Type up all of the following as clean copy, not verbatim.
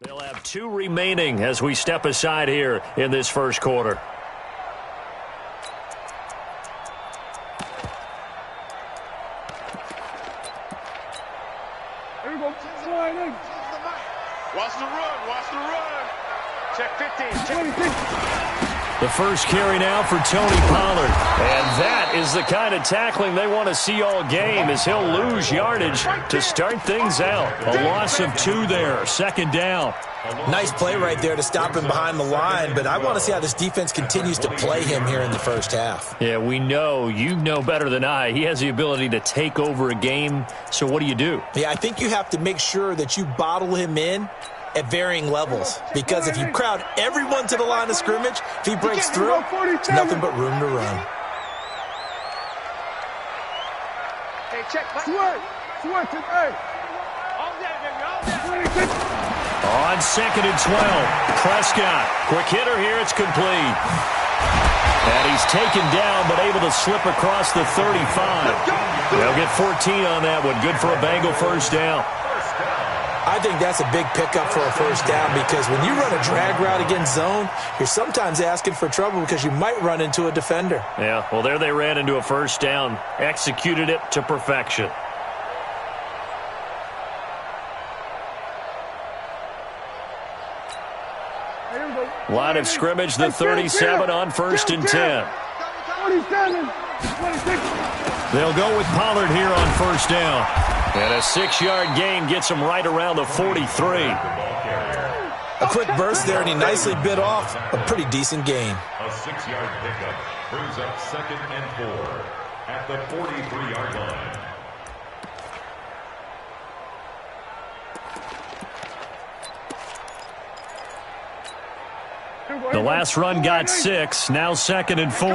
They'll have 2 remaining as we step aside here in this first quarter. Here we go. Watch the run. Check 15. The first carry now for Tony Pollard. And that is the kind of tackling they want to see all game as he'll lose yardage to start things out. A loss of 2 there, second down. Nice play right there to stop him behind the line, but I want to see how this defense continues to play him here in the first half. Yeah, we know. You know better than I. He has the ability to take over a game, so what do you do? Yeah, I think you have to make sure that you bottle him in at varying levels, because if you crowd everyone to the line of scrimmage, if he breaks through, it's nothing but room to run. Hey, check. Switch it, hey. All day, baby. On 2nd and 12, Prescott. Quick hitter here, it's complete. And he's taken down, but able to slip across the 35. They'll get 14 on that one. Good for a Bengal first down. I think that's a big pickup for a first down, because when you run a drag route against zone, you're sometimes asking for trouble because you might run into a defender. Yeah, well, there they ran into a first down. Executed it to perfection. Line of scrimmage, the 37 on 1st and 10. They'll go with Pollard here on first down. And a 6-yard gain gets him right around the 43. A quick burst there, and he nicely bit off a pretty decent gain. A 6-yard pickup brings up 2nd and 4 at the 43-yard line. The last run got 6, now 2nd and 4.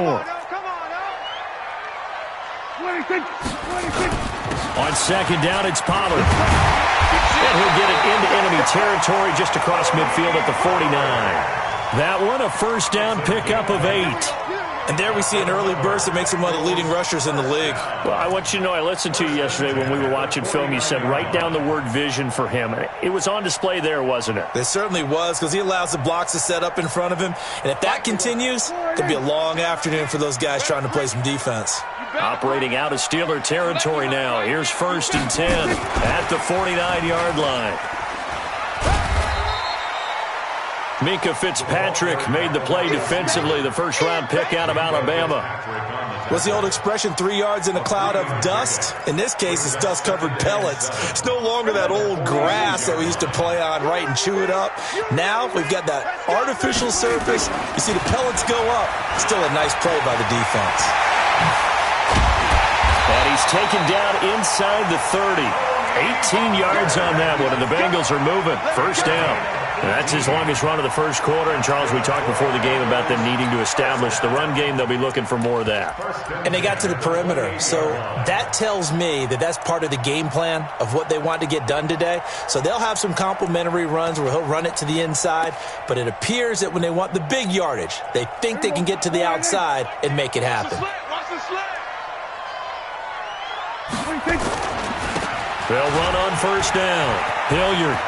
On 2nd down, it's Pollard. And he'll get it into enemy territory just across midfield at the 49. That one, a first down pickup of 8. And there we see an early burst that makes him one of the leading rushers in the league. Well, I want you to know, I listened to you yesterday when we were watching film. You said write down the word vision for him. It was on display there, wasn't it? It certainly was, because he allows the blocks to set up in front of him. And if that continues, it'll be a long afternoon for those guys trying to play some defense. Operating out of Steeler territory now. Here's 1st and 10 at the 49-yard line. Minka Fitzpatrick made the play defensively, the first-round pick out of Alabama. What's the old expression, 3 yards in a cloud of dust? In this case, it's dust-covered pellets. It's no longer that old grass that we used to play on, right, and chew it up. Now we've got that artificial surface. You see the pellets go up. Still a nice play by the defense. And he's taken down inside the 30. 18 yards on that one, and the Bengals are moving. First down. And that's his longest run of the first quarter. And, Charles, we talked before the game about them needing to establish the run game. They'll be looking for more of that. And they got to the perimeter. So that tells me that that's part of the game plan of what they want to get done today. So they'll have some complementary runs where he'll run it to the inside. But it appears that when they want the big yardage, they think they can get to the outside and make it happen. They'll run on first down. Hilliard.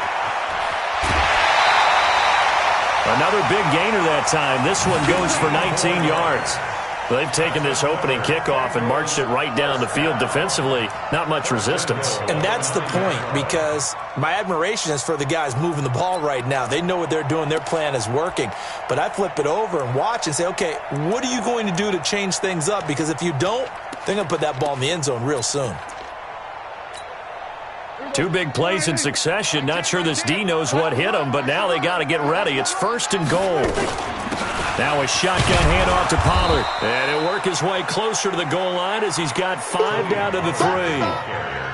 Another big gainer that time. This one goes for 19 yards. They've taken this opening kickoff and marched it right down the field defensively. Not much resistance. And that's the point, because my admiration is for the guys moving the ball right now. They know what they're doing. Their plan is working. But I flip it over and watch and say, okay, what are you going to do to change things up? Because if you don't, they're going to put that ball in the end zone real soon. 2 big plays in succession. Not sure this D knows what hit him, but now they got to get ready. It's 1st and goal. Now a shotgun handoff to Pollard. And he'll work his way closer to the goal line as he's got 5 down to the 3.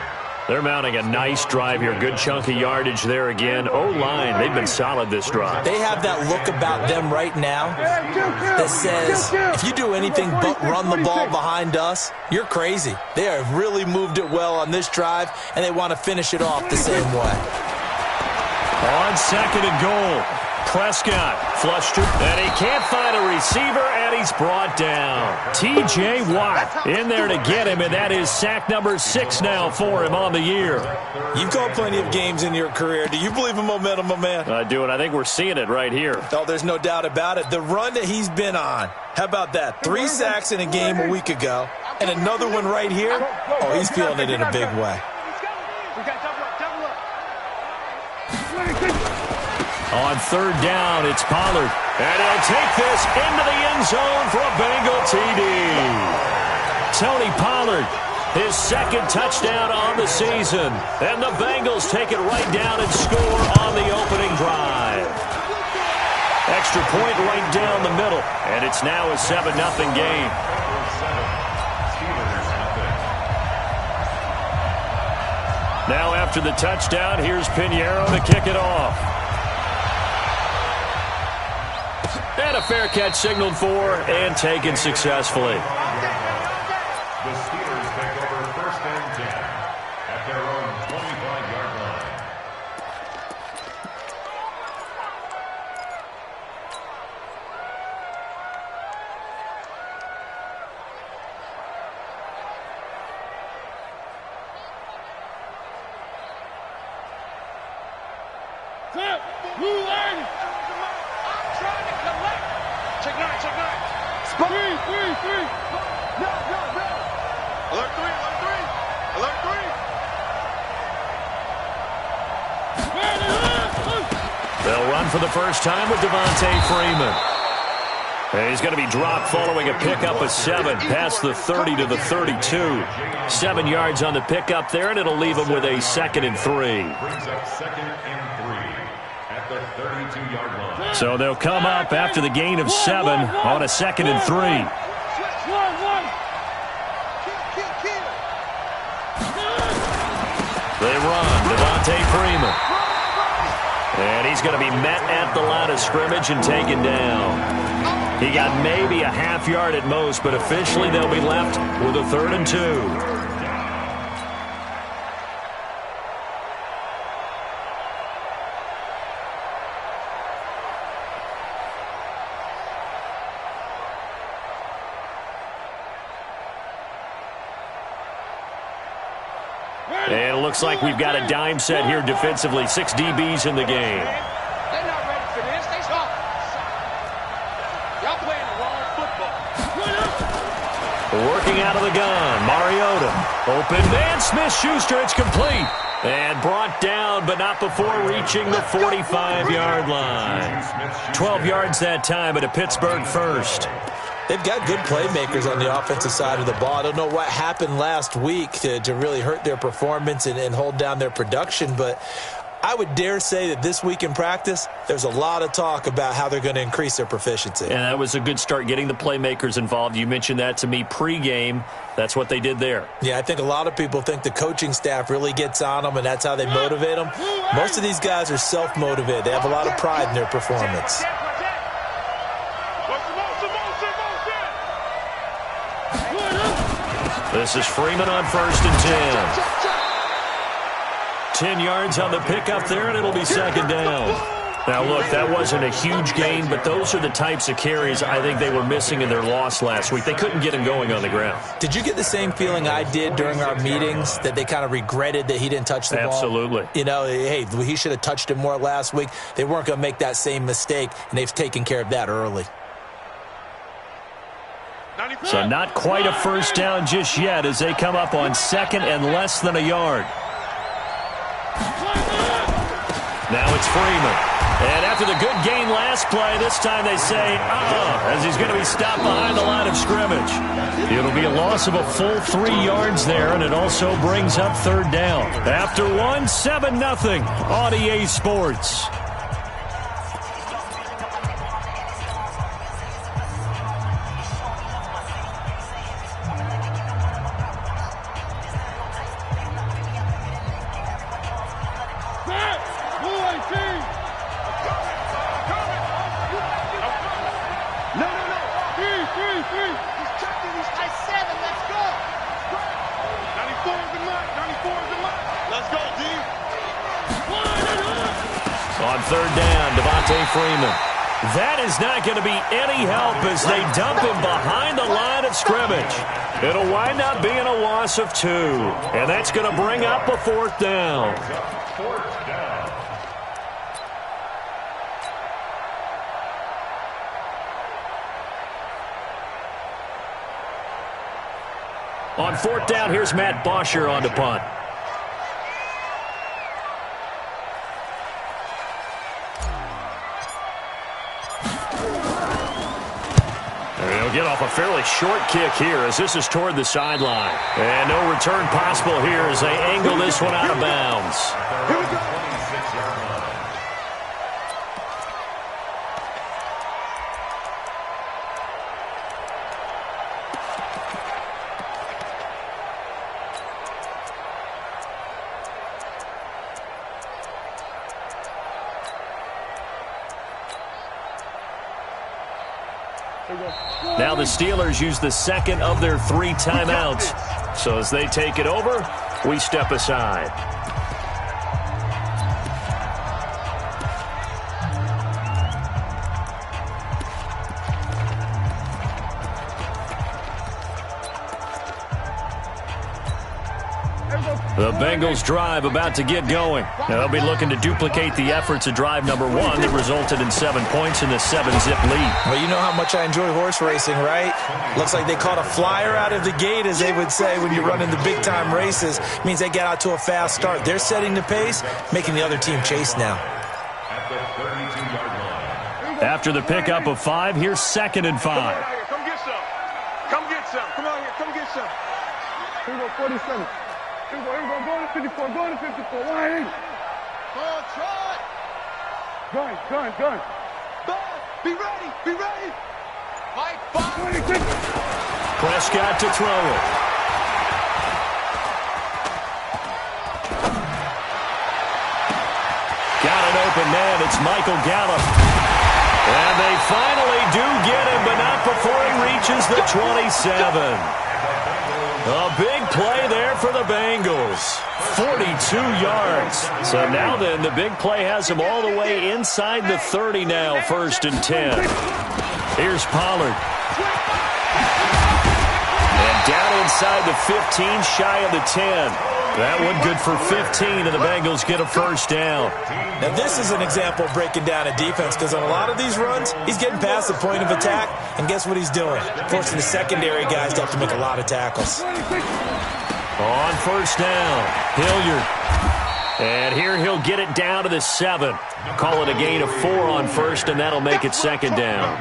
They're mounting a nice drive here. Good chunk of yardage there again. O-line, they've been solid this drive. They have that look about them right now that says, if you do anything but run the ball behind us, you're crazy. They have really moved it well on this drive, and they want to finish it off the same way. On 2nd and goal, Prescott. Flushed it, and he can't find a receiver, and he's brought down. T.J. Watt in there to get him, and that is sack number 6 now for him on the year. You've called plenty of games in your career. Do you believe in momentum, my man? I do, and I think we're seeing it right here. Oh, there's no doubt about it. The run that he's been on, how about that? 3 sacks in a game a week ago, and another one right here. Oh, he's feeling it in a big way. On third down, it's Pollard. And he'll take this into the end zone for a Bengal TD. Tony Pollard, his second touchdown on the season. And the Bengals take it right down and score on the opening drive. Extra point right down the middle. And it's now a 7-0 game. Now after the touchdown, here's Pinheiro to kick it off. And a fair catch signaled for and taken successfully. The Steelers take over 1st and 10 at their own 25-yard line. They'll run for the first time with Devontae Freeman. And he's going to be dropped following a pickup of 7 past the 30 to the 32. 7 yards on the pickup there, and it'll leave him with a 2nd and 3. Brings up 2nd and 3 at the 32-yard line. So they'll come up after the gain of 7 on a 2nd and 3. They run. Devontae Freeman. And he's going to be met at the line of scrimmage and taken down. He got maybe a half yard at most, but officially they'll be left with a 3rd and 2. And it looks like we've got a dime set here defensively. 6 DBs in the game. They're not ready for this. They stop. Y'all playing the wrong football. Working out of the gun, Mariota. Open man, Smith-Schuster, it's complete. And brought down, but not before reaching the 45-yard line. 12 yards that time at a Pittsburgh first. They've got good playmakers on the offensive side of the ball. I don't know what happened last week to really hurt their performance and hold down their production, but I would dare say that this week in practice, there's a lot of talk about how they're going to increase their proficiency. And that was a good start, getting the playmakers involved. You mentioned that to me pregame. That's what they did there. Yeah, I think a lot of people think the coaching staff really gets on them, and that's how they motivate them. Most of these guys are self-motivated. They have a lot of pride in their performance. This is Freeman on 1st and 10. 10 yards on the pickup there, and it'll be 2nd down. Now, look, that wasn't a huge gain, but those are the types of carries I think they were missing in their loss last week. They couldn't get him going on the ground. Did you get the same feeling I did during our meetings, that they kind of regretted that he didn't touch the ball? Absolutely. You know, hey, he should have touched it more last week. They weren't going to make that same mistake, and they've taken care of that early. So not quite a first down just yet as they come up on 2nd and less than a yard. Now it's Freeman. And after the good gain last play, this time they say, as he's going to be stopped behind the line of scrimmage. It'll be a loss of a full 3 yards there, and it also brings up 3rd down. After one, 7-0 on EA Sports. On third down, Devontae Freeman. That is not going to be any help as they dump him behind the line of scrimmage. It'll wind up being a loss of 2. And that's going to bring up a fourth down. On fourth down, here's Matt Bosher on the punt. He'll get off a fairly short kick here as this is toward the sideline. And no return possible here as they angle this one out of bounds. Here we go. Now the Steelers use the second of their 3 timeouts. So as they take it over, we step aside. The Bengals drive about to get going. Now they'll be looking to duplicate the efforts of drive number 1 that resulted in 7 points in the 7-zip lead. Well, you know how much I enjoy horse racing, right? Looks like they caught a flyer out of the gate, as they would say when you run into big-time races. It means they get out to a fast start. They're setting the pace, making the other team chase now. After the pickup of 5, here's 2nd and 5. Come get some. Come get some. Come on here. Come get some. Here we go, 47. Here we go, go to 54, go to 54, 180. Go, try. Gun. Be ready. Mike, fire. 26. Prescott to throw it. Got an open man. It's Michael Gallup. And they finally do get him, but not before he reaches the 27. A big play there for the Bengals. 42 yards. So now then, the big play has him all the way inside the 30 now, 1st and 10. Here's Pollard. And down inside the 15, shy of the 10. That one good for 15, and the Bengals get a 1st down. Now, this is an example of breaking down a defense, because on a lot of these runs, he's getting past the point of attack, and guess what he's doing? Forcing the secondary guys to have to make a lot of tackles. On 1st down, Hilliard. And here he'll get it down to the 7. Call it a gain of 4 on 1st, and that'll make it 2nd down.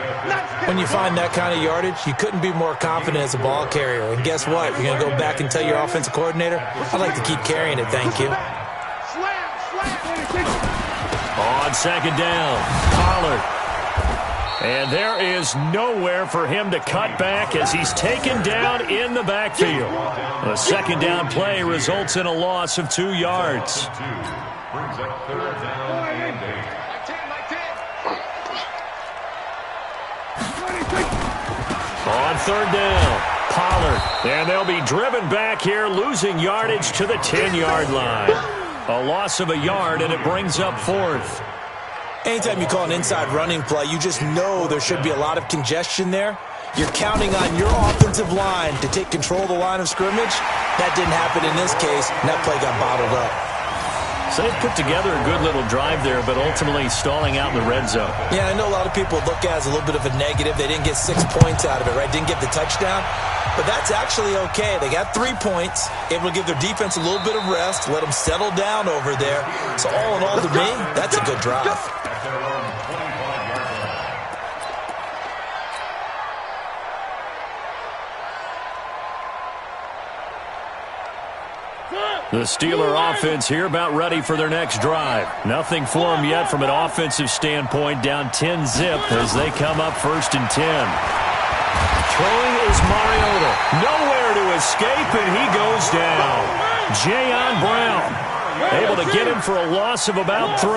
When you find that kind of yardage, you couldn't be more confident as a ball carrier. And guess what? You're going to go back and tell your offensive coordinator, I'd like to keep carrying it, thank you. On 2nd down, Pollard. And there is nowhere for him to cut back as he's taken down in the backfield. A 2nd down play results in a loss of 2 yards. Brings up 3rd down and 8. On 3rd down, Pollard. And they'll be driven back here, losing yardage to the 10-yard line. A loss of a yard, and it brings up 4th. Anytime you call an inside running play, you just know there should be a lot of congestion there. You're counting on your offensive line to take control of the line of scrimmage. That didn't happen in this case, and that play got bottled up. So they put together a good little drive there, but ultimately stalling out in the red zone. Yeah, I know a lot of people look at it as a little bit of a negative. They didn't get 6 points out of it, right? Didn't get the touchdown. But that's actually okay. They got 3 points, able to give their defense a little bit of rest, let them settle down over there. So all in all, to me, that's a good drive. The Steeler offense here about ready for their next drive. Nothing for them yet from an offensive standpoint, down 10-zip as they come up 1st and 10. Throwing is Mariota. Nowhere to escape, and he goes down. Jayon Brown able to get him for a loss of about 3.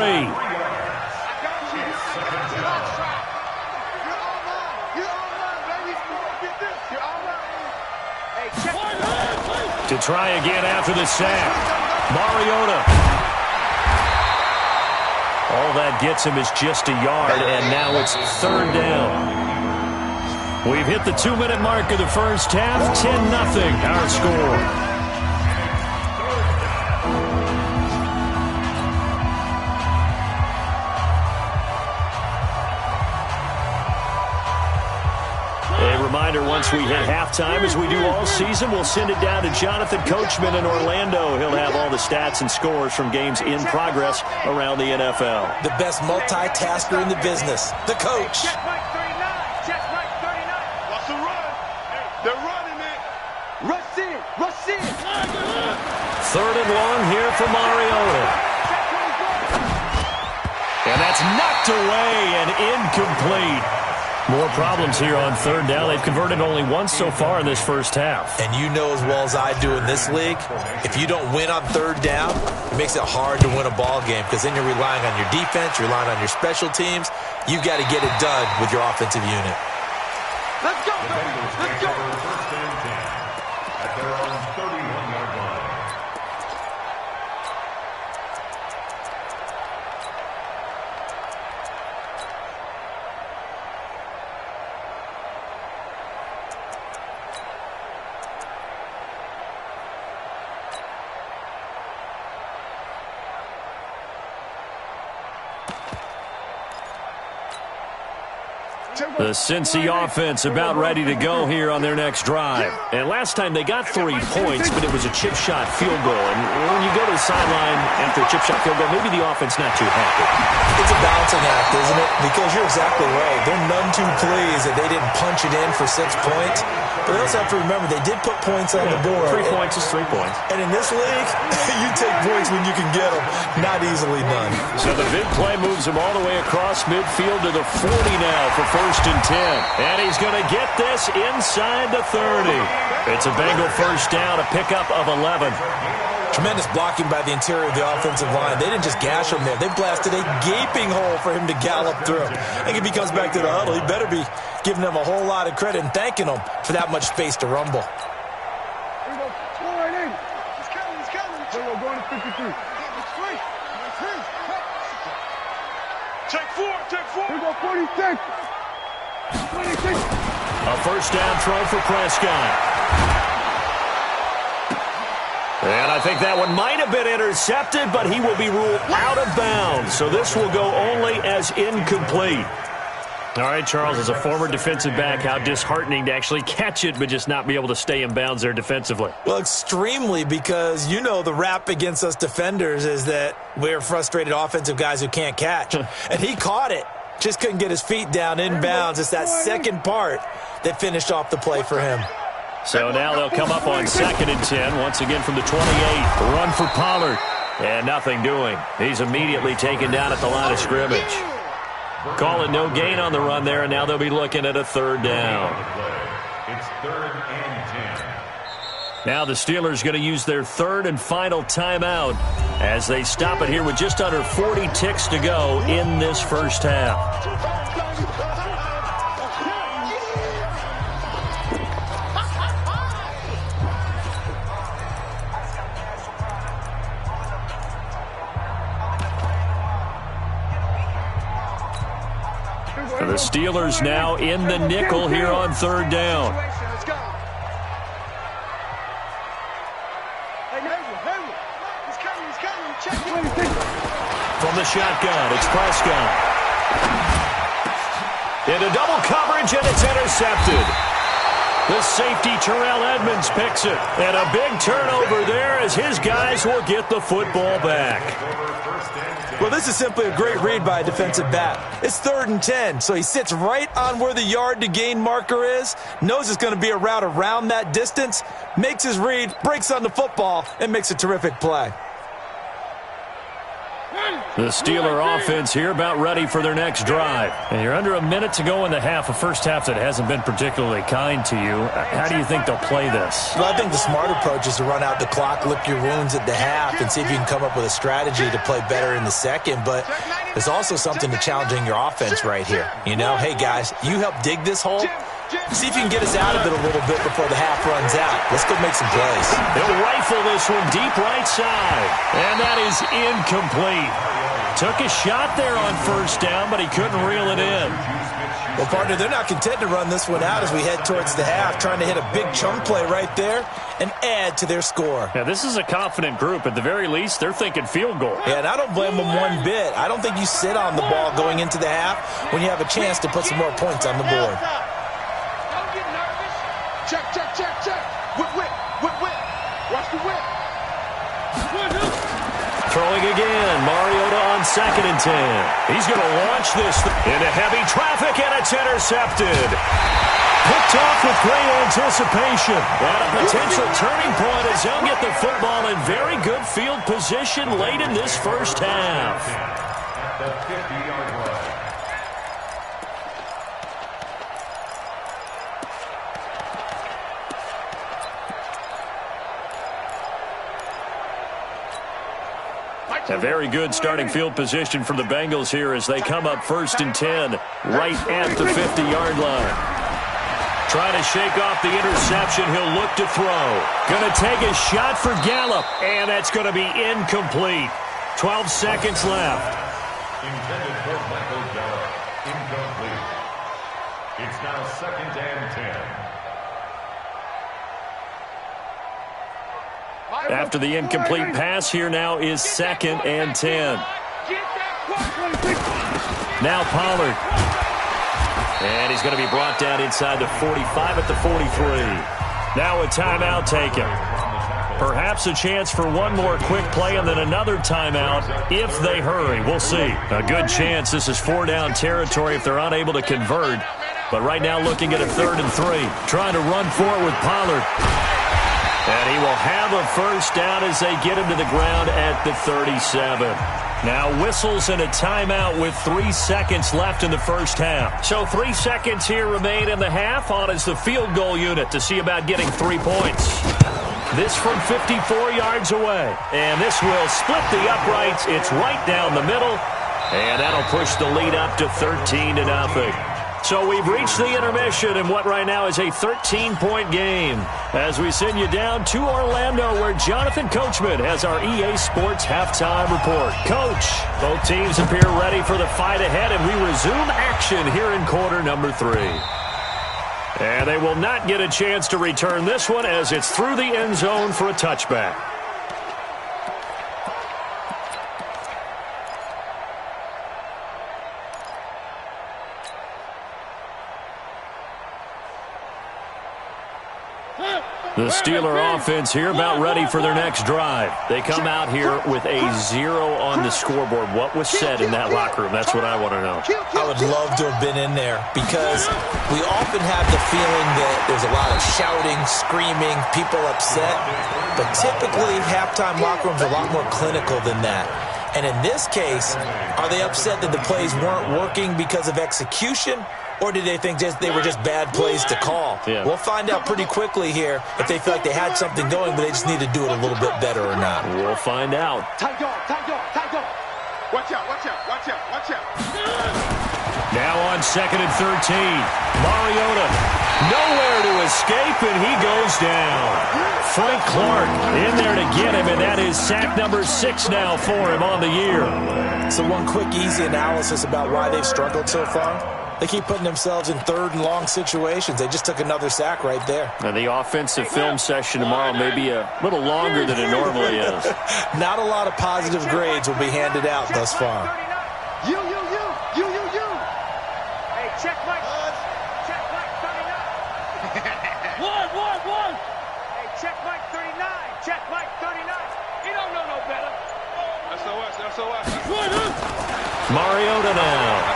To try again after the sack. Mariota. All that gets him is just a yard, and now it's third down. We've hit the 2-minute mark of the first half, 10-0 our score. Reminder, once we hit halftime, as we do all season, we'll send it down to Jonathan Coachman in Orlando. He'll have all the stats and scores from games in progress around the NFL. The best multitasker in the business, the coach. Check Mike 39. Check Mike 39. What's the run? They're running it. Rush in. Rush in. Third and long here for Mariota. And that's knocked away and incomplete. More problems here on third down. They've converted only once so far in this first half. And you know as well as I do in this league, if you don't win on third down, it makes it hard to win a ball game because then you're relying on your defense, you're relying on your special teams. You've got to get it done with your offensive unit. Let's go, baby. Let's go. First and 10 at their own 31-yard line. The Cincy offense about ready to go here on their next drive. And last time they got 3 points, but it was a chip shot field goal. And when you go to the sideline after a chip shot field goal, maybe the offense not too happy. It's a balancing act, isn't it? Because you're exactly right. They're none too pleased that they didn't punch it in for 6 points. But they also have to remember they did put points on the board. 3 points is 3 points. And in this league, you take points when you can get them. Not easily done. So the big play moves him all the way across midfield to the 40 now for first and 10. And he's going to get this inside the 30. It's a Bengal first down, a pickup of 11. Tremendous blocking by the interior of the offensive line. They didn't just gash him there. They blasted a gaping hole for him to gallop through. I think if he comes back to the huddle, he better be giving them a whole lot of credit and thanking them for that much space to rumble. Here we go. Go right in. He's coming. He's coming. Here we go. Going to 53. Take 4. Take 4. Here we go. 46. 26. A first down throw for Prescott. And I think that one might have been intercepted, but he will be ruled out of bounds. So this will go only as incomplete. All right, Charles, as a former defensive back, how disheartening to actually catch it but just not be able to stay in bounds there defensively. Well, extremely, because you know the rap against us defenders is that we're frustrated offensive guys who can't catch. And he caught it. Just couldn't get his feet down in bounds. It's that second part that finished off the play for him. So now they'll come up on 2nd and 10. Once again from the 28. Run for Pollard. And nothing doing. He's immediately taken down at the line of scrimmage. Call it no gain on the run there, and now they'll be looking at a third down. It's 3rd and 10. Now the Steelers going to use their third and final timeout as they stop it here with just under 40 ticks to go in this first half. The Steelers now in the nickel here on third down. From the shotgun, it's Prescott. Into double coverage, and it's intercepted. The safety, Terrell Edmonds, picks it. And a big turnover there as his guys will get the football back. Well, this is simply a great read by a defensive back. It's 3rd and 10, so he sits right on where the yard-to-gain marker is, knows it's going to be a route around that distance, makes his read, breaks on the football, and makes a terrific play. The Steeler offense here about ready for their next drive. And you're under a minute to go in the half, a first half that hasn't been particularly kind to you. How do you think they'll play this? Well, I think the smart approach is to run out the clock, lick your wounds at the half, and see if you can come up with a strategy to play better in the second. But there's also something to challenging your offense right here. You know, hey, guys, you help dig this hole. See if you can get us out of it a little bit before the half runs out. Let's go make some plays. They'll rifle this one deep right side. And that is incomplete. Took a shot there on first down, but he couldn't reel it in. Well, partner, they're not content to run this one out as we head towards the half, trying to hit a big chunk play right there and add to their score. Yeah, this is a confident group. At the very least, they're thinking field goal. Yeah, and I don't blame them one bit. I don't think you sit on the ball going into the half when you have a chance to put some more points on the board. Don't get nervous. Check, check, check, check. Whip, whip, whip, whip. Watch the whip. Throwing again, Mariota on 2nd and 10. He's going to launch this into heavy traffic, and it's intercepted. Picked off with great anticipation. And a potential turning point as he'll get the football in very good field position late in this first half. At the 50-yard line. A very good starting field position for the Bengals here as they come up 1st and 10 right at the 50-yard line. Trying to shake off the interception. He'll look to throw. Going to take a shot for Gallup, and that's going to be incomplete. 12 seconds left. Intended for Michael Gallup. Incomplete. It's now 2nd and 10. After the incomplete pass, here now is 2nd and 10. Now Pollard. And he's going to be brought down inside the 45 at the 43. Now a timeout taken. Perhaps a chance for one more quick play and then another timeout if they hurry. We'll see. A good chance this is 4-down territory if they're unable to convert. But right now looking at a 3rd and 3. Trying to run for it with Pollard. And he will have a first down as they get him to the ground at the 37. Now whistles and a timeout with 3 seconds left in the first half. So 3 seconds here remain in the half. On is the field goal unit to see about getting 3 points. This from 54 yards away. And this will split the uprights. It's right down the middle. And that'll push the lead up to 13-0. So we've reached the intermission in what right now is a 13-point game as we send you down to Orlando where Jonathan Coachman has our EA Sports halftime report. Coach, both teams appear ready for the fight ahead, and we resume action here in quarter number 3. And they will not get a chance to return this one as it's through the end zone for a touchback. The Steeler offense here about ready for their next drive. They come out here with a 0 on the scoreboard. What was said in that locker room? That's what I want to know. I would love to have been in there because we often have the feeling that there's a lot of shouting, screaming, people upset. But typically, halftime locker rooms are a lot more clinical than that. And in this case, are they upset that the plays weren't working because of execution? Or did they think they were just bad plays to call? Yeah. We'll find out pretty quickly here if they feel like they had something going, but they just need to do it a little bit better or not. We'll find out. Tight dog, tight dog, tight dog. Watch out, watch out, watch out, watch out. Now on 2nd and 13. Mariota nowhere to escape, and he goes down. Frank Clark in there to get him, and that is sack number 6 now for him on the year. So one quick, easy analysis about why they've struggled so far. They keep putting themselves in 3rd and long situations. They just took another sack right there. And the offensive film session tomorrow may be a little longer than it normally is. Not a lot of positive grades will be handed out thus far. You. Hey, check Mike. Check Mike 39. One. Hey, check Mike 39. Check Mike 39. He don't know no better. SOS. Mariota now.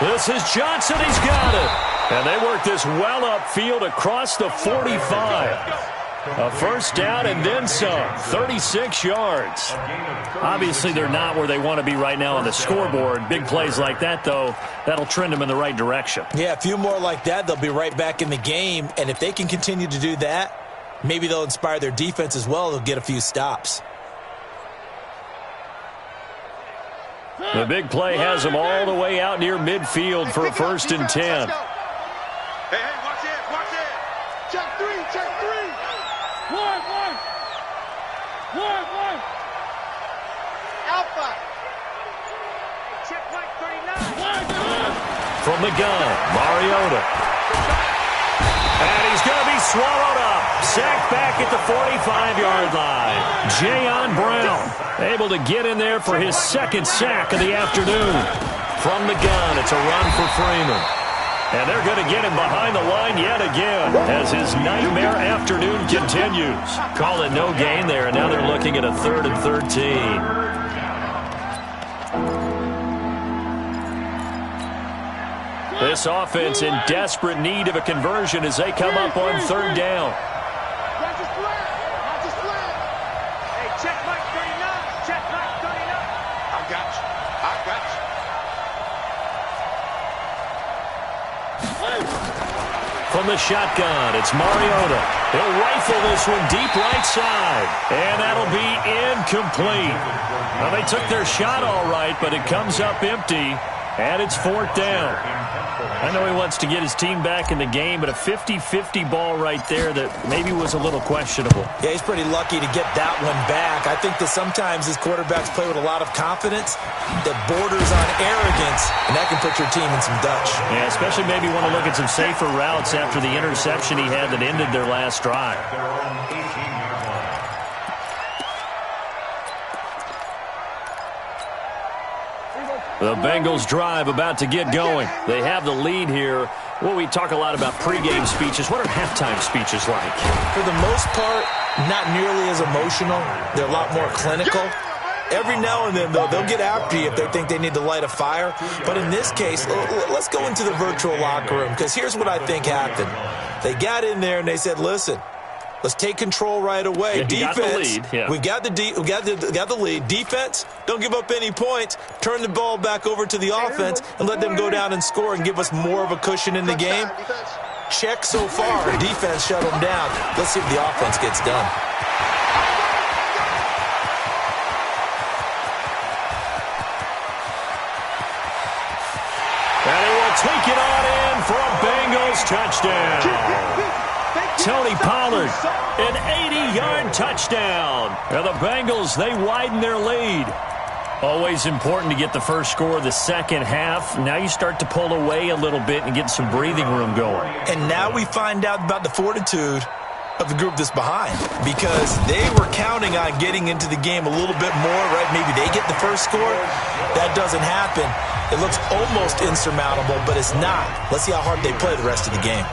This is Johnson. He's got it. And they work this well upfield across the 45. A first down and then some. 36 yards. Obviously, they're not where they want to be right now on the scoreboard. Big plays like that, though, that'll trend them in the right direction. Yeah, a few more like that, they'll be right back in the game. And if they can continue to do that, maybe they'll inspire their defense as well. They'll get a few stops. The big play has them all the way out near midfield for a 1st and 10. Hey, watch it. Check 3. One. from the gun, Mariota. And he's going to be swallowed up. Sacked back at the 45-yard line. Jayon Brown able to get in there for his second sack of the afternoon. From the gun, it's a run for Freeman. And they're going to get him behind the line yet again as his nightmare afternoon continues. Call it no gain there, and now they're looking at a 3rd and 13. This offense in desperate need of a conversion as they come up on 3rd down. Hey, check Mike 39. Check Mike 39. I got you. I got you. From the shotgun, it's Mariota. He'll rifle this one deep right side. And that'll be incomplete. Well, they took their shot all right, but it comes up empty. And it's 4th down. I know he wants to get his team back in the game, but a 50-50 ball right there that maybe was a little questionable. Yeah, he's pretty lucky to get that one back. I think that sometimes his quarterbacks play with a lot of confidence that borders on arrogance, and that can put your team in some Dutch. Yeah, especially maybe want to look at some safer routes after the interception he had that ended their last drive. Their own 18-yard line. The Bengals drive about to get going. They have the lead here. Well, we talk a lot about pregame speeches. What are halftime speeches like? For the most part, not nearly as emotional. They're a lot more clinical. Every now and then, though, they'll get after you if they think they need to light a fire. But in this case, let's go into the virtual locker room, because here's what I think happened. They got in there and they said, listen, let's take control right away. Yeah, Defense, we got the lead. Defense, don't give up any points. Turn the ball back over to the offense and let them go down and score and give us more of a cushion in the game. Check so far. Defense shut them down. Let's see if the offense gets done. And he will take it on in for a Bengals touchdown. Tony Pollard, an 80-yard touchdown. And the Bengals, they widen their lead. Always important to get the first score of the second half. Now you start to pull away a little bit and get some breathing room going. And now we find out about the fortitude of the group that's behind, because they were counting on getting into the game a little bit more, right? Maybe they get the first score. That doesn't happen. It looks almost insurmountable, but it's not. Let's see how hard they play the rest of the game.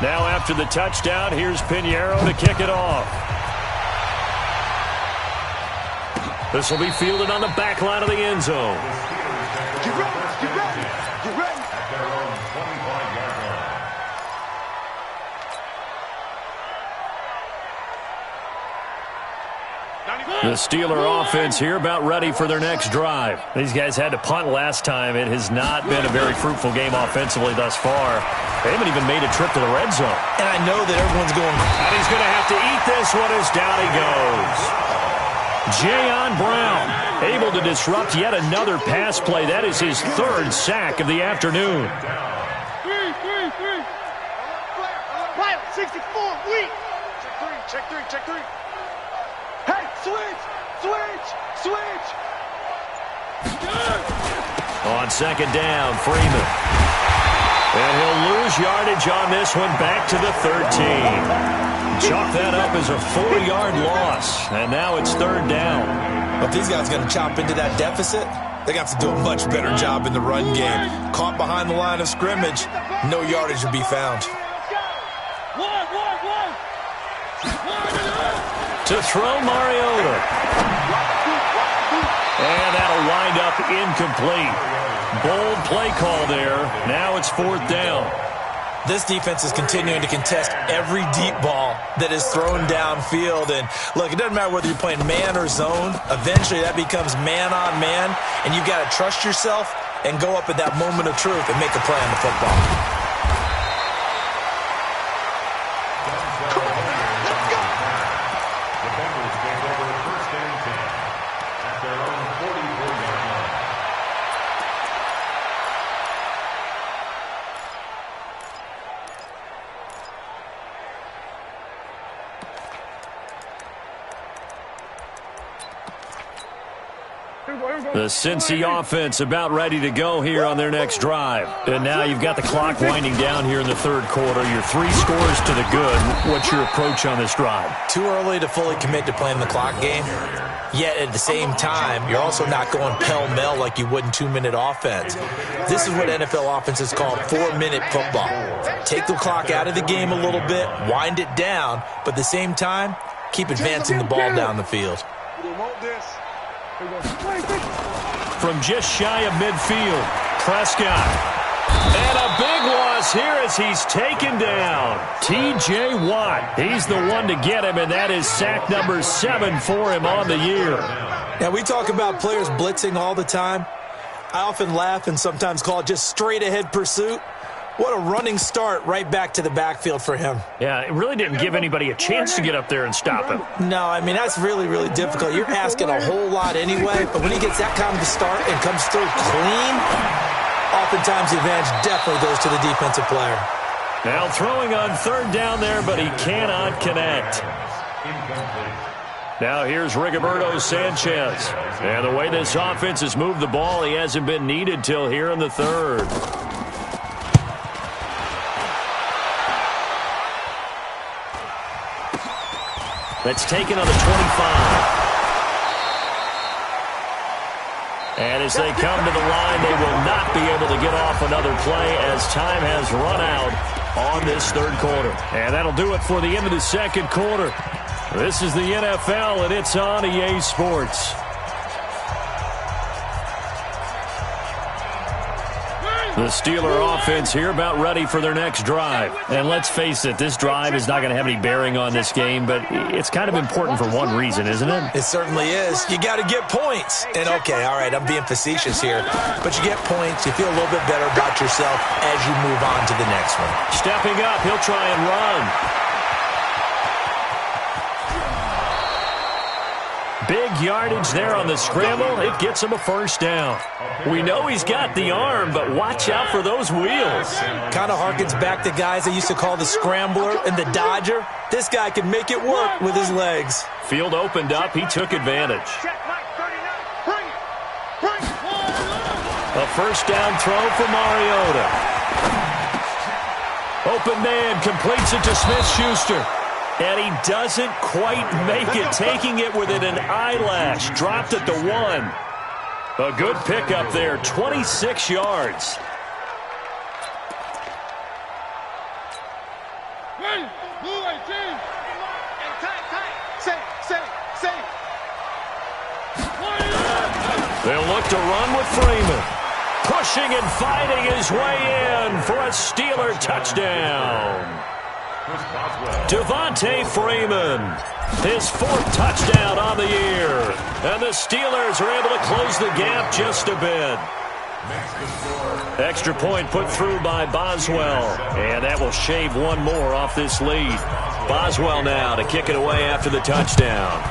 Now after the touchdown, here's Pinheiro to kick it off. This will be fielded on the back line of the end zone. Get ready. Get ready. Get ready. At their own 25-yard line. The Steeler offense here about ready for their next drive. These guys had to punt last time. It has not been a very fruitful game offensively thus far. They haven't even made a trip to the red zone. And I know that everyone's going, And he's going to have to eat this one as down he goes. Jayon Brown able to disrupt yet another pass play. That is his 3rd sack of the afternoon. Fire, 64, weak. Check three. Hey, switch. On 2nd down, Freeman. And he'll lose yardage on this one back to the 13. Chalk that up as a 4-yard loss. And now it's 3rd down. if these guys are going to chop into that deficit, they're going to have to do a much better job in the run game. Caught behind the line of scrimmage, no yardage will be found. To throw Mariota. And that'll wind up incomplete. Bold play call there. Now it's 4th down. This defense is continuing to contest every deep ball that is thrown downfield. And look, it doesn't matter whether you're playing man or zone. Eventually that becomes man on man. And you've got to trust yourself and go up at that moment of truth and make a play on the football. Here we The Cincy offense about ready to go here on their next drive. And now you've got the clock winding down here in the third quarter. Your 3 scores to the good. What's your approach on this drive? Too early to fully commit to playing the clock game. Yet at the same time, you're also not going pell-mell like you would in 2-minute offense. This is what NFL offenses call 4-minute football. Take the clock out of the game a little bit, wind it down, but at the same time, keep advancing the ball down the field. From just shy of midfield, Prescott. And a big loss here as he's taken down. T.J. Watt, he's the one to get him, and that is sack number 7 for him on the year. Now, we talk about players blitzing all the time. I often laugh and sometimes call it just straight-ahead pursuit. What a running start right back to the backfield for him. Yeah, it really didn't give anybody a chance to get up there and stop him. No, I mean, that's really, really difficult. You're asking a whole lot anyway, but when he gets that kind of a start and comes through clean, oftentimes the advantage definitely goes to the defensive player. Now throwing on third down there, but he cannot connect. Now here's Rigoberto Sanchez. And the way this offense has moved the ball, he hasn't been needed till here in the third. That's taken on the 25. And as they come to the line, they will not be able to get off another play as time has run out on this third quarter. And that'll do it for the end of the second quarter. This is the NFL, and it's on EA Sports. The Steeler offense here about ready for their next drive. And let's face it, this drive is not going to have any bearing on this game, but it's kind of important for one reason, isn't it? It certainly is. You got to get points. And, okay, all right, I'm being facetious here. But you get points, you feel a little bit better about yourself as you move on to the next one. Stepping up, he'll try and run. Big yardage there on the scramble. It gets him a first down. We know he's got the arm, but watch out for those wheels. Kind of harkens back to guys they used to call the scrambler and the dodger. This guy can make it work with his legs. Field opened up. He took advantage. A first down throw for Mariota. Open man completes it to Smith-Schuster. And he doesn't quite make it, taking it within an eyelash. Dropped at the 1. A good pickup there, 26 yards. They'll look to run with Freeman. Pushing and fighting his way in for a Steeler touchdown. Devontae Freeman, his 4th touchdown on the year. And the Steelers are able to close the gap just a bit. Extra point put through by Boswell. And that will shave one more off this lead. Boswell now to kick it away after the touchdown.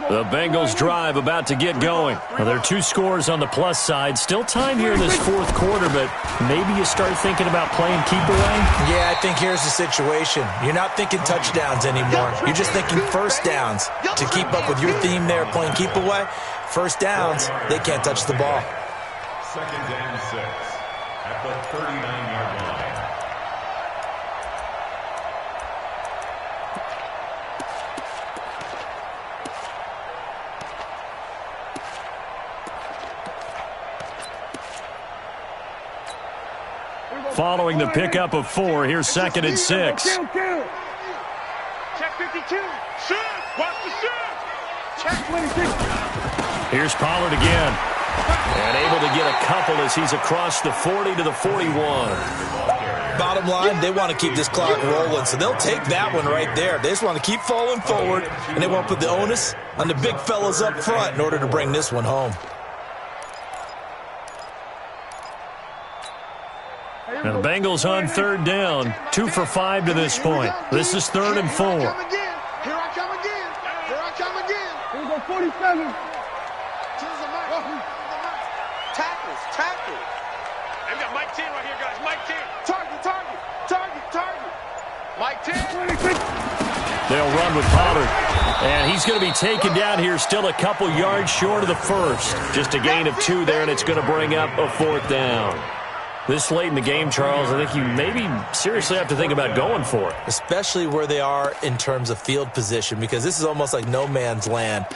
The Bengals drive about to get going. Well, there are 2 scores on the plus side. Still time here in this 4th quarter, but maybe you start thinking about playing keep away? Yeah, I think here's the situation. You're not thinking touchdowns anymore. You're just thinking first downs. To keep up with your theme there, playing keep away, first downs, they can't touch the ball. 2nd and 6 at the 39-yard line. Following the pickup of 4, here's 2nd and 6. Check 52. Shoot. Watch the shoot. Check 26. Here's Pollard again. And able to get a couple as he's across the 40 to the 41. Bottom line, they want to keep this clock rolling, so they'll take that one right there. They just want to keep falling forward, and they want to put the onus on the big fellas up front in order to bring this one home. And the Bengals on 3rd down, 2 for 5 to this point. This is 3rd and 4. 47. Tackles. Hey, we got Mike 10 right here, guys. Mike 10. Target. Mike 10. 26. They'll run with Pollard. And he's going to be taken down here still a couple yards short of the first. Just a gain of 2 there, and it's going to bring up a 4th down. This late in the game, Charles, I think you maybe seriously have to think about going for it. Especially where they are in terms of field position, because this is almost like no man's land.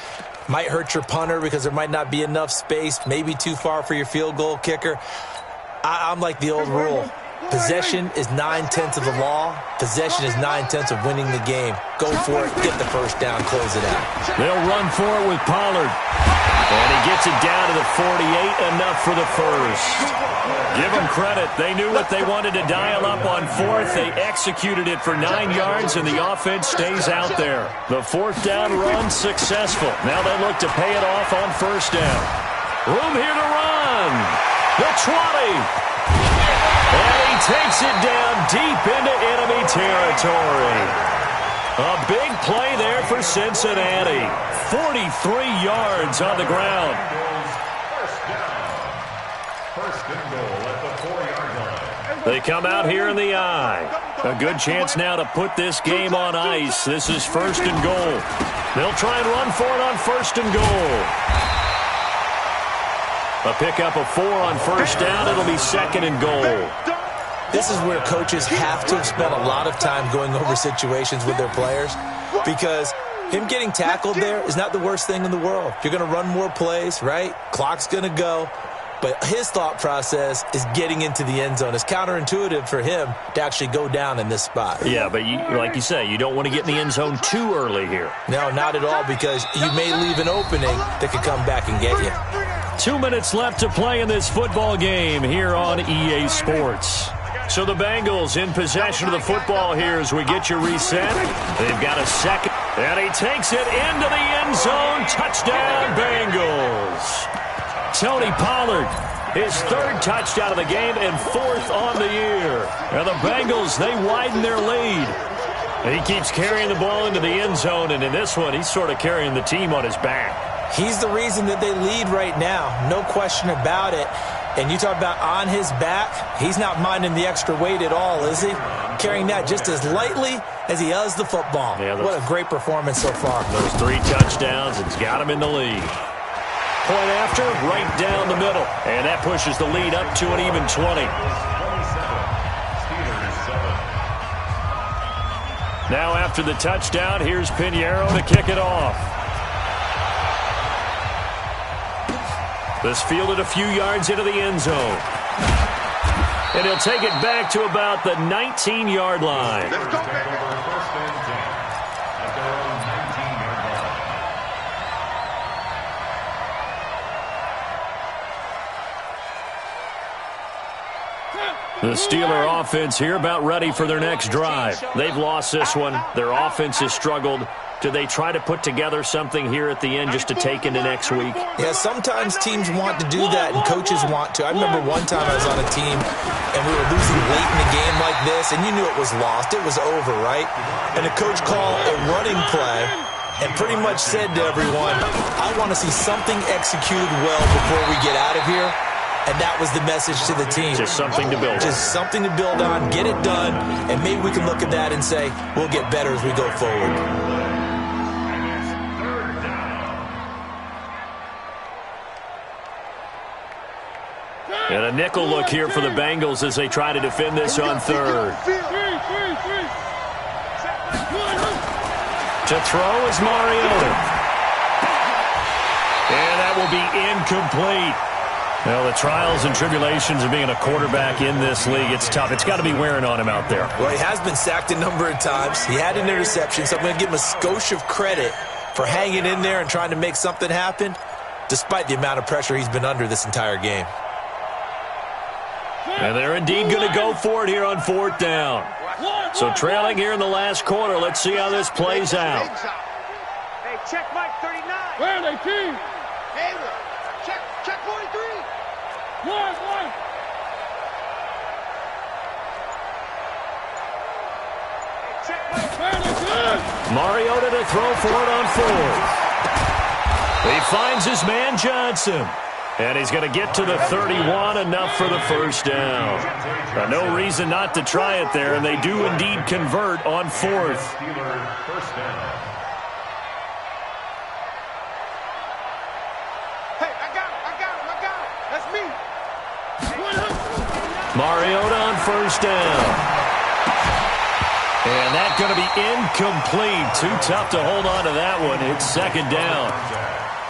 Might hurt your punter because there might not be enough space, maybe too far for your field goal kicker. I'm like the old rule. Possession is 9/10 of the law. Possession is 9/10 of winning the game. Go for it, get the first down, close it out. They'll run for it with Pollard. And he gets it down to the 48, enough for the first. Give them credit. They knew what they wanted to dial up on 4th. They executed it for 9 yards, and the offense stays out there. The 4th down run successful. Now they look to pay it off on 1st down. Room here to run. The 20. And he takes it down deep into enemy territory. A big play there for Cincinnati. 43 yards on the ground. First and goal at the 4-yard line. They come out here in the eye. A good chance now to put this game on ice. This is 1st and goal. They'll try and run for it on 1st and goal. A pickup of 4 on 1st down. It'll be 2nd and goal. This is where coaches have to have spent a lot of time going over situations with their players, because him getting tackled there is not the worst thing in the world. You're going to run more plays, right? Clock's going to go. But his thought process is getting into the end zone. It's counterintuitive for him to actually go down in this spot. Yeah, but like you say, you don't want to get in the end zone too early here. No, not at all, because you may leave an opening that could come back and get you. 2 minutes left to play in this football game here on EA Sports. So the Bengals in possession of the football here as we get you reset. They've got a second, and he takes it into the end zone. Touchdown, Bengals. Tony Pollard, his 3rd touchdown of the game and 4th on the year. And the Bengals, they widen their lead. And he keeps carrying the ball into the end zone, and in this one, he's sort of carrying the team on his back. He's the reason that they lead right now, no question about it. And you talk about on his back, he's not minding the extra weight at all, is he? Carrying that just as lightly as he does the football. Yeah, what a great performance so far. Those 3 touchdowns, it's got him in the lead. Point after, right down the middle. And that pushes the lead up to an even 20. Now after the touchdown, here's Pinheiro to kick it off. This fielded a few yards into the end zone. And he'll take it back to about the 19-yard line. Let's go, baby. The Steeler offense here about ready for their next drive. They've lost this one. Their offense has struggled. Do they try to put together something here at the end just to take into next week? Yeah, sometimes teams want to do that and coaches want to. I remember one time I was on a team and we were losing late in the game like this, and you knew it was lost. It was over, right? And the coach called a running play and pretty much said to everyone, I want to see something executed well before we get out of here. And that was the message to the team. Just something to build on. Just something to build on, get it done, and maybe we can look at that and say, we'll get better as we go forward. And a nickel look here for the Bengals as they try to defend this on 3rd. To throw is Mariota. And that will be incomplete. Well, the trials and tribulations of being a quarterback in this league, it's tough. It's got to be wearing on him out there. Well, he has been sacked a number of times. He had an interception, so I'm going to give him a skosh of credit for hanging in there and trying to make something happen, despite the amount of pressure he's been under this entire game. And they're indeed going to go for it here on 4th down. So trailing here in the last quarter. Let's see how this plays out. Hey, check Mike 39. Where are they, team? Hey, check 43. One. Check Mike. Where are they, team? Mariota to throw for it on 4th. He finds his man Johnson. And he's going to get to the 31, enough for the first down. No reason not to try it there, and they do indeed convert on fourth. First down. Hey, I got him. That's me. Mariota on first down. And that's going to be incomplete. Too tough to hold on to that one. It's second down.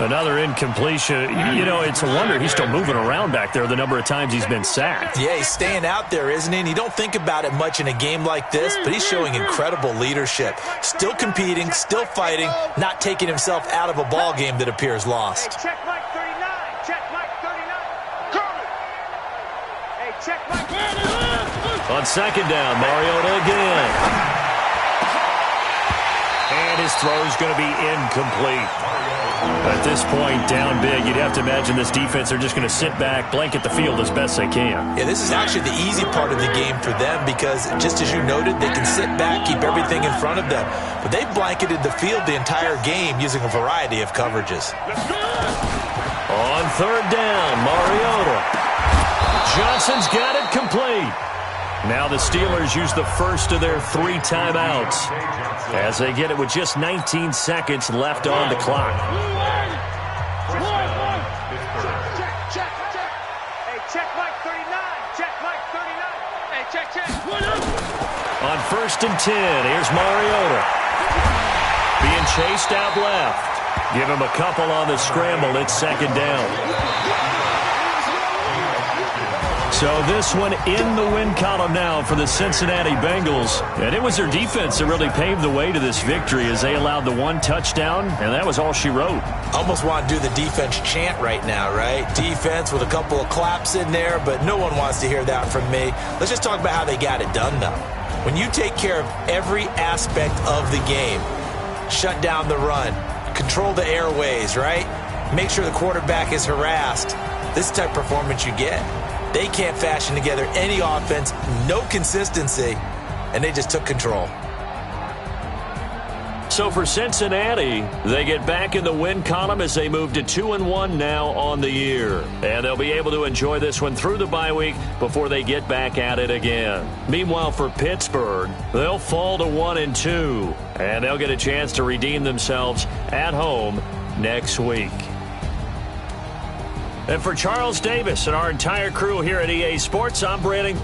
Another incompletion. You know, it's a wonder he's still moving around back there the number of times he's been sacked. Yeah, he's staying out there, isn't he? And you don't think about it much in a game like this, but he's showing incredible leadership. Still competing, still fighting, not taking himself out of a ball game that appears lost. Hey, check Mike 39. Check Mike 39. Call it. Hey, check Mike 39. On second down, Mariota again. And his throw's going to be incomplete. At this point, down big, you'd have to imagine this defense, they're just going to sit back, blanket the field as best they can. Yeah, this is actually the easy part of the game for them because, just as you noted, they can sit back, keep everything in front of them. But they've blanketed the field the entire game using a variety of coverages. On third down, Mariota. Johnson's got it complete. Now the Steelers use the first of their 3 timeouts as they get it with just 19 seconds left on the clock. Check. Hey, check Mike 39. Check Mike 39. Hey, check. On first and 10, here's Mariota. Being chased out left. Give him a couple on the scramble. It's second down. So this one in the win column now for the Cincinnati Bengals. And it was their defense that really paved the way to this victory as they allowed the 1 touchdown, and that was all she wrote. Almost want to do the defense chant right now, right? Defense with a couple of claps in there, but no one wants to hear that from me. Let's just talk about how they got it done, though. When you take care of every aspect of the game, shut down the run, control the airways, right? Make sure the quarterback is harassed. This is the type of performance you get. They can't fashion together any offense, no consistency, and they just took control. So for Cincinnati, they get back in the win column as they move to 2-1 now on the year. And they'll be able to enjoy this one through the bye week before they get back at it again. Meanwhile, for Pittsburgh, they'll fall to 1-2, and they'll get a chance to redeem themselves at home next week. And for Charles Davis and our entire crew here at EA Sports, I'm Brandon.